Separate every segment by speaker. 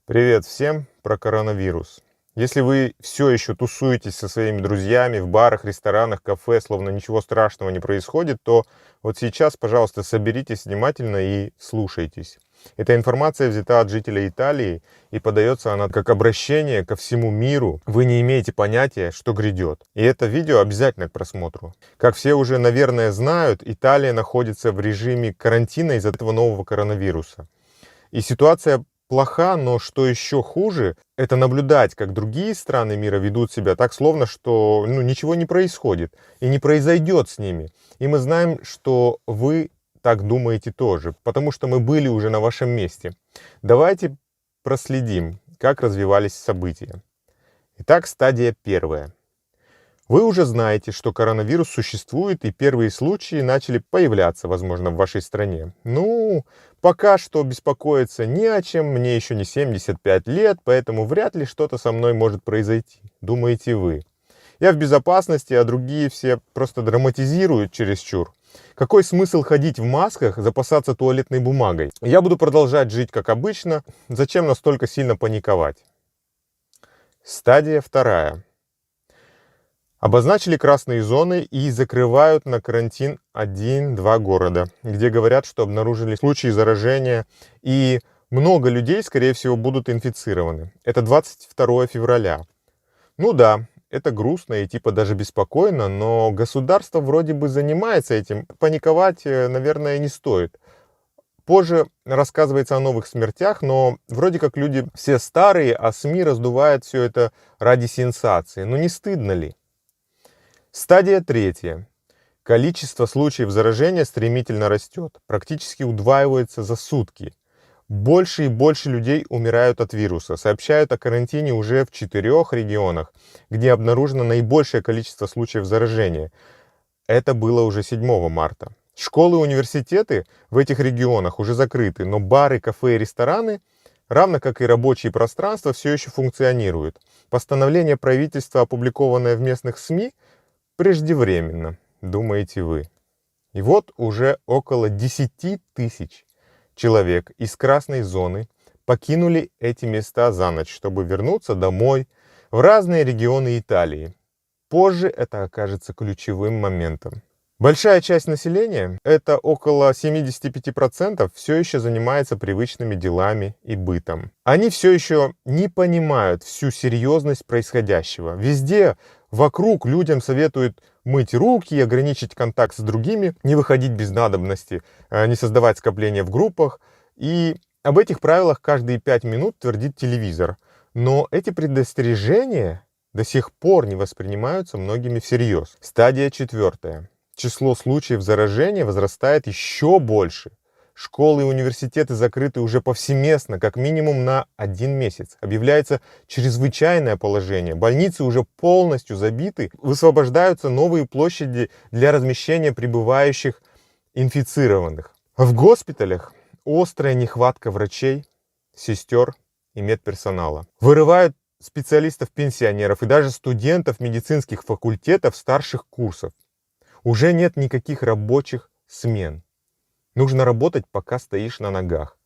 Speaker 1: Привет всем про коронавирус. Если вы все еще тусуетесь со своими друзьями в барах, ресторанах, кафе, словно ничего страшного не происходит, то вот сейчас, пожалуйста, соберитесь внимательно и слушайтесь. Эта информация взята от жителя Италии и подается она как обращение ко всему миру. Вы не имеете понятия, что грядет. И это видео обязательно к просмотру. Как все уже, наверное, знают, Италия находится в режиме карантина из-за этого нового коронавируса. И ситуация плоха, но что еще хуже, это наблюдать, как другие страны мира ведут себя так, словно что ничего не происходит и не произойдет с ними. И мы знаем, что вы так думаете тоже, потому что мы были уже на вашем месте. Давайте проследим, как развивались события. Итак, стадия первая. Вы уже знаете, что коронавирус существует, и первые случаи начали появляться, возможно, в вашей стране. Пока что беспокоиться не о чем, мне еще не 75 лет, поэтому вряд ли что-то со мной может произойти, думаете вы. Я в безопасности, а другие все просто драматизируют чересчур. Какой смысл ходить в масках, запасаться туалетной бумагой? Я буду продолжать жить как обычно, зачем настолько сильно паниковать? Стадия вторая. Обозначили красные зоны и закрывают на карантин 1-2 города, где говорят, что обнаружили случаи заражения и много людей, скорее всего, будут инфицированы. Это 22 февраля. Да, это грустно и типа даже беспокойно, но государство вроде бы занимается этим. Паниковать, наверное, не стоит. Позже рассказывается о новых смертях, но вроде как люди все старые, а СМИ раздувают все это ради сенсации. Не стыдно ли? Стадия третья. Количество случаев заражения стремительно растет, практически удваивается за сутки. Больше и больше людей умирают от вируса. Сообщают о карантине уже в 4 регионах, где обнаружено наибольшее количество случаев заражения. Это было уже 7 марта. Школы и университеты в этих регионах уже закрыты, но бары, кафе и рестораны, равно как и рабочие пространства, все еще функционируют. Постановление правительства, опубликованное в местных СМИ, преждевременно, думаете вы. И вот уже около 10 тысяч человек из красной зоны покинули эти места за ночь, чтобы вернуться домой в разные регионы Италии. Позже это окажется ключевым моментом. Большая часть населения, это около 75%, все еще занимается привычными делами и бытом. Они все еще не понимают всю серьезность происходящего. Везде вокруг людям советуют мыть руки, ограничить контакт с другими, не выходить без надобности, не создавать скопления в группах. И об этих правилах каждые 5 минут твердит телевизор. Но эти предостережения до сих пор не воспринимаются многими всерьез. Стадия четвертая. Число случаев заражения возрастает еще больше. Школы и университеты закрыты уже повсеместно, как минимум на 1 месяц. Объявляется чрезвычайное положение. Больницы уже полностью забиты. Высвобождаются новые площади для размещения прибывающих инфицированных. В госпиталях острая нехватка врачей, сестер и медперсонала. Вырывают специалистов-пенсионеров и даже студентов медицинских факультетов старших курсов. Уже нет никаких рабочих смен. Нужно работать, пока стоишь на ногах.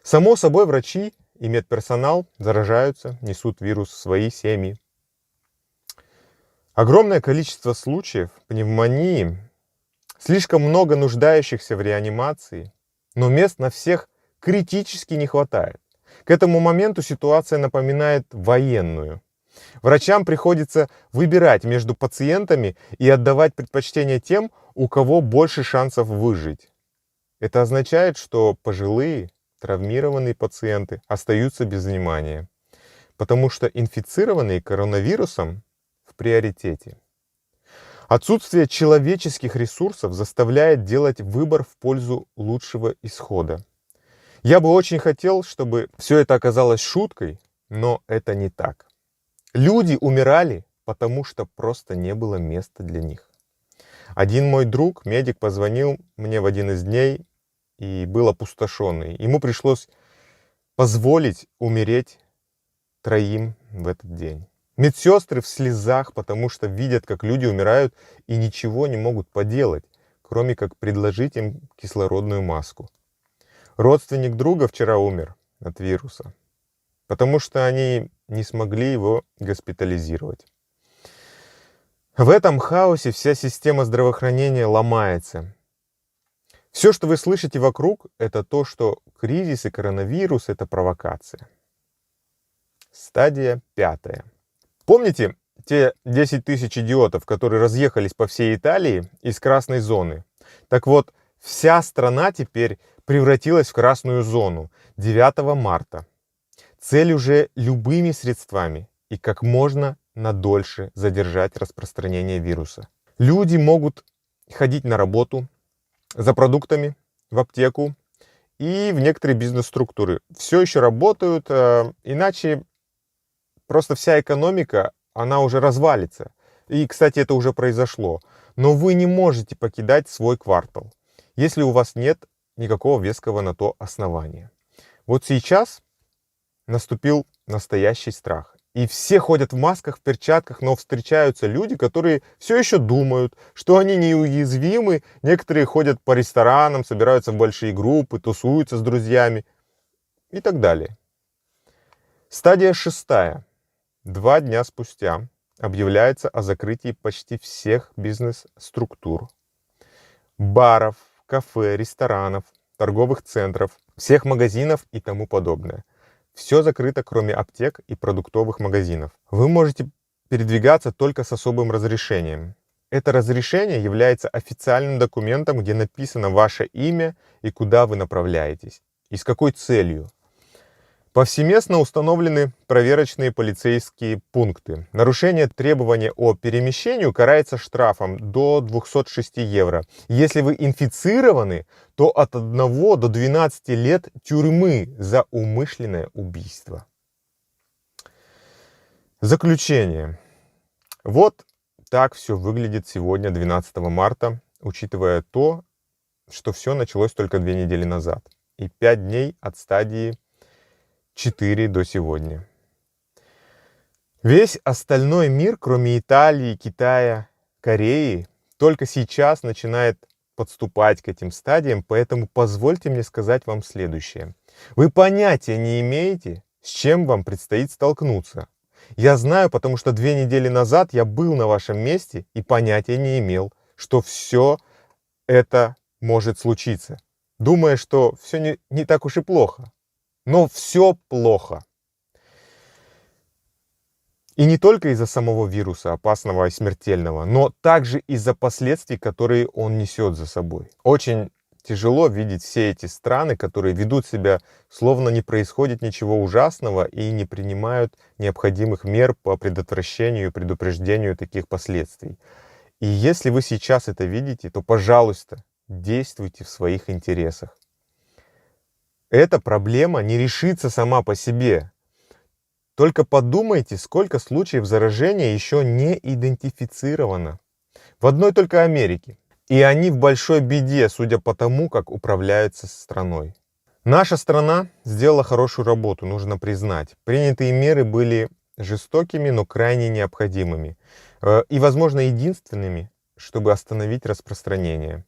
Speaker 1: Само собой, врачи и медперсонал заражаются, несут вирус в свои семьи. Огромное количество случаев пневмонии, слишком много нуждающихся в реанимации, но мест на всех критически не хватает. К этому моменту ситуация напоминает военную. Врачам приходится выбирать между пациентами и отдавать предпочтение тем, у кого больше шансов выжить. Это означает, что пожилые, травмированные пациенты остаются без внимания, потому что инфицированные коронавирусом в приоритете. Отсутствие человеческих ресурсов заставляет делать выбор в пользу лучшего исхода. Я бы очень хотел, чтобы все это оказалось шуткой, но это не так. Люди умирали, потому что просто не было места для них. Один мой друг, медик, позвонил мне в один из дней и был опустошенный. Ему пришлось позволить умереть 3 в этот день. Медсестры в слезах, потому что видят, как люди умирают и ничего не могут поделать, кроме как предложить им кислородную маску. Родственник друга вчера умер от вируса. потому что они не смогли его госпитализировать. В этом хаосе вся система здравоохранения ломается. Все, что вы слышите вокруг, это то, что кризис и коронавирус — это провокация. Стадия 5. Помните те 10 тысяч идиотов, которые разъехались по всей Италии из красной зоны? Так вот, вся страна теперь превратилась в красную зону 9 марта. Цель уже любыми средствами и как можно надольше задержать распространение вируса. Люди могут ходить на работу, за продуктами, в аптеку и в некоторые бизнес-структуры. Все еще работают, иначе просто вся экономика, она уже развалится. И, кстати, это уже произошло. Но вы не можете покидать свой квартал, если у вас нет никакого веского на то основания. Вот сейчас наступил настоящий страх. И все ходят в масках, в перчатках, но встречаются люди, которые все еще думают, что они неуязвимы. Некоторые ходят по ресторанам, собираются в большие группы, тусуются с друзьями и так далее. Стадия 6. 2 дня спустя объявляется о закрытии почти всех бизнес-структур. Баров, кафе, ресторанов, торговых центров, всех магазинов и тому подобное. Все закрыто, кроме аптек и продуктовых магазинов. Вы можете передвигаться только с особым разрешением. Это разрешение является официальным документом, где написано ваше имя и куда вы направляетесь, и с какой целью. Повсеместно установлены проверочные полицейские пункты. Нарушение требования о перемещении карается штрафом до 206 евро. Если вы инфицированы, то от 1 до 12 лет тюрьмы за умышленное убийство. Заключение. Вот так все выглядит сегодня, 12 марта, учитывая то, что все началось только 2 недели назад. И 5 дней от стадии 4 до сегодня. Весь остальной мир, кроме Италии, Китая, Кореи, только сейчас начинает подступать к этим стадиям, поэтому позвольте мне сказать вам следующее. Вы понятия не имеете, с чем вам предстоит столкнуться. Я знаю, потому что 2 недели назад я был на вашем месте и понятия не имел, что все это может случиться, думая, что все не так уж и плохо. Но все плохо. И не только из-за самого вируса, опасного и смертельного, но также из-за последствий, которые он несет за собой. Очень тяжело видеть все эти страны, которые ведут себя, словно не происходит ничего ужасного и не принимают необходимых мер по предотвращению и предупреждению таких последствий. И если вы сейчас это видите, то, пожалуйста, действуйте в своих интересах. Эта проблема не решится сама по себе. Только подумайте, сколько случаев заражения еще не идентифицировано. В одной только Америке. И они в большой беде, судя по тому, как управляются страной. Наша страна сделала хорошую работу, нужно признать. Принятые меры были жестокими, но крайне необходимыми. И, возможно, единственными, чтобы остановить распространение.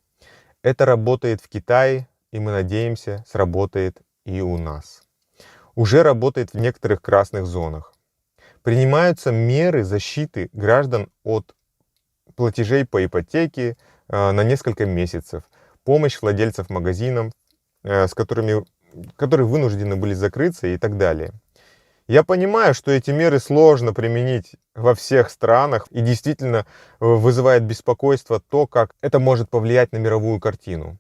Speaker 1: Это работает в Китае, и мы надеемся, сработает и у нас. Уже работает в некоторых красных зонах. Принимаются меры защиты граждан от платежей по ипотеке на несколько месяцев. Помощь владельцев магазинов, которые вынуждены были закрыться и так далее. Я понимаю, что эти меры сложно применить во всех странах и действительно вызывает беспокойство то, как это может повлиять на мировую картину.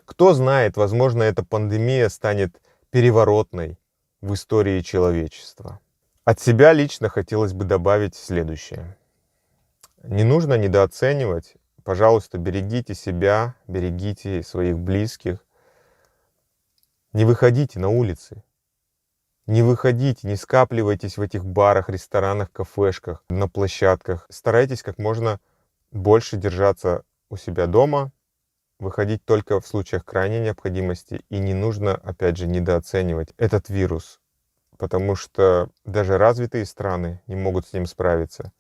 Speaker 1: Кто знает, возможно, эта пандемия станет переворотной в истории человечества. От себя лично хотелось бы добавить следующее. Не нужно недооценивать. Пожалуйста, берегите себя, берегите своих близких. Не выходите на улицы. Не выходите, не скапливайтесь в этих барах, ресторанах, кафешках, на площадках. Старайтесь как можно больше держаться у себя дома, выходить только в случаях крайней необходимости. И не нужно, опять же, недооценивать этот вирус, потому что даже развитые страны не могут с ним справиться.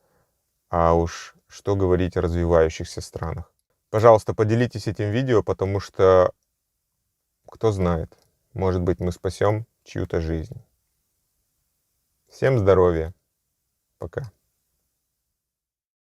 Speaker 1: А уж что говорить о развивающихся странах. Пожалуйста, поделитесь этим видео, потому что, кто знает, может быть, мы спасем чью-то жизнь. Всем здоровья. Пока.